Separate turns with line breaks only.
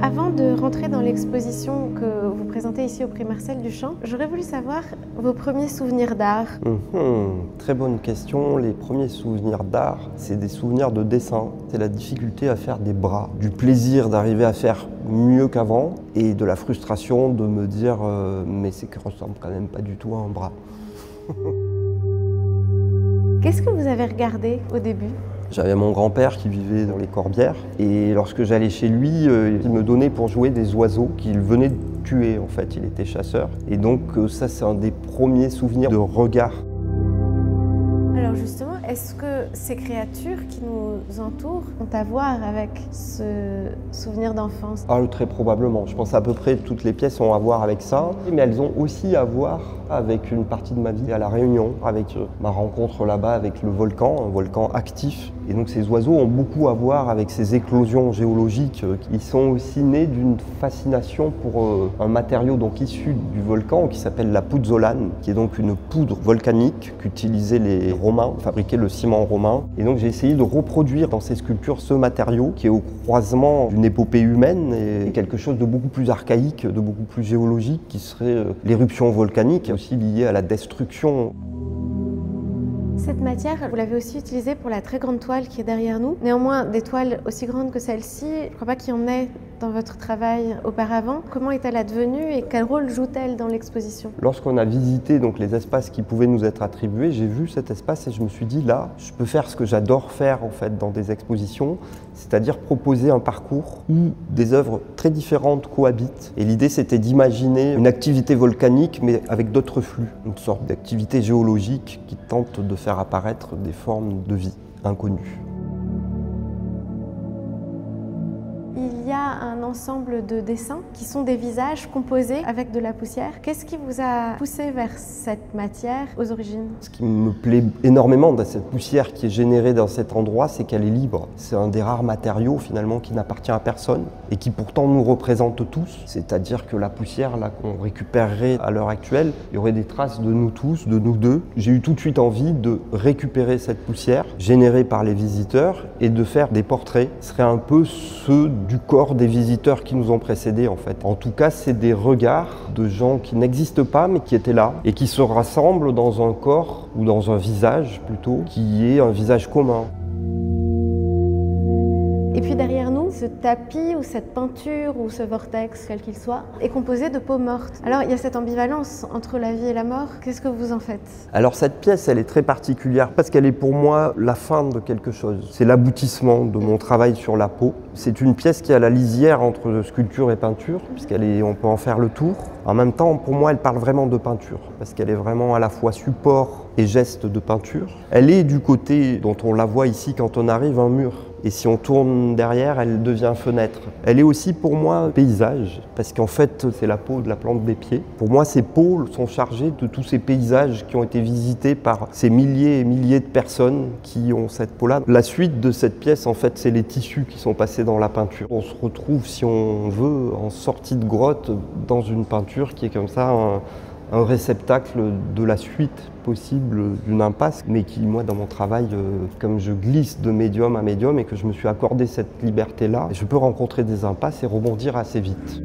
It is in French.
Avant de rentrer dans l'exposition que vous présentez ici au Prix Marcel Duchamp, j'aurais voulu savoir vos premiers souvenirs d'art.
Très bonne question. Les premiers souvenirs d'art, c'est des souvenirs de dessin. C'est la difficulté à faire des bras, du plaisir d'arriver à faire mieux qu'avant et de la frustration de me dire mais c'est que ressemble quand même pas du tout à un bras.
Qu'est-ce que vous avez regardé au début ?
J'avais mon grand-père qui vivait dans les Corbières et lorsque j'allais chez lui, il me donnait pour jouer des oiseaux qu'il venait de tuer en fait, il était chasseur. Et donc ça c'est un des premiers souvenirs de regard.
Alors justement, est-ce que ces créatures qui nous entourent ont à voir avec ce souvenir d'enfance?
Ah, très probablement. Je pense à peu près toutes les pièces ont à voir avec ça, mais elles ont aussi à voir avec une partie de ma vie à La Réunion, avec ma rencontre là-bas avec le volcan, un volcan actif. Et donc ces oiseaux ont beaucoup à voir avec ces éclosions géologiques. Ils sont aussi nés d'une fascination pour un matériau donc issu du volcan qui s'appelle la pouzzolane, qui est donc une poudre volcanique qu'utilisaient les Romains, fabriquaient le ciment romain. Et donc j'ai essayé de reproduire dans ces sculptures ce matériau qui est au croisement d'une épopée humaine et quelque chose de beaucoup plus archaïque, de beaucoup plus géologique, qui serait l'éruption volcanique, aussi liée à la destruction.
Cette matière, vous l'avez aussi utilisée pour la très grande toile qui est derrière nous. Néanmoins, des toiles aussi grandes que celle-ci, je ne crois pas qu'il y en ait dans votre travail auparavant. Comment est-elle advenue et quel rôle joue-t-elle dans l'exposition?
Lorsqu'on a visité donc, les espaces qui pouvaient nous être attribués, j'ai vu cet espace et je me suis dit là, je peux faire ce que j'adore faire en fait dans des expositions, c'est-à-dire proposer un parcours où des œuvres très différentes cohabitent. Et l'idée c'était d'imaginer une activité volcanique mais avec d'autres flux, une sorte d'activité géologique qui tente de faire apparaître des formes de vie inconnues.
Il y a un ensemble de dessins qui sont des visages composés avec de la poussière. Qu'est-ce qui vous a poussé vers cette matière aux origines?
Ce qui me plaît énormément dans cette poussière qui est générée dans cet endroit, c'est qu'elle est libre. C'est un des rares matériaux finalement qui n'appartient à personne et qui pourtant nous représente tous. C'est-à-dire que la poussière là qu'on récupérerait à l'heure actuelle, il y aurait des traces de nous tous, de nous deux. J'ai eu tout de suite envie de récupérer cette poussière générée par les visiteurs et de faire des portraits. Ce serait un peu ceux du corps des visiteurs qui nous ont précédés en fait. En tout cas, c'est des regards de gens qui n'existent pas mais qui étaient là et qui se rassemblent dans un corps ou dans un visage plutôt qui est un visage commun.
Et puis derrière nous, ce tapis ou cette peinture ou ce vortex, quel qu'il soit, est composé de peau morte. Alors il y a cette ambivalence entre la vie et la mort. Qu'est-ce que vous en faites?
Alors cette pièce, elle est très particulière parce qu'elle est pour moi la fin de quelque chose. C'est l'aboutissement de mon travail sur la peau. C'est une pièce qui a la lisière entre sculpture et peinture, puisqu'on peut en faire le tour. En même temps, pour moi, elle parle vraiment de peinture, parce qu'elle est vraiment à la fois support et geste de peinture. Elle est du côté dont on la voit ici quand on arrive, un mur. Et si on tourne derrière, elle devient fenêtre. Elle est aussi pour moi paysage, parce qu'en fait, c'est la peau de la plante des pieds. Pour moi, ces peaux sont chargées de tous ces paysages qui ont été visités par ces milliers et milliers de personnes qui ont cette peau-là. La suite de cette pièce, en fait, c'est les tissus qui sont passés dans la peinture. On se retrouve, si on veut, en sortie de grotte, dans une peinture qui est comme ça, un réceptacle de la suite possible d'une impasse, mais qui, moi, dans mon travail, comme je glisse de médium à médium et que je me suis accordé cette liberté-là, je peux rencontrer des impasses et rebondir assez vite.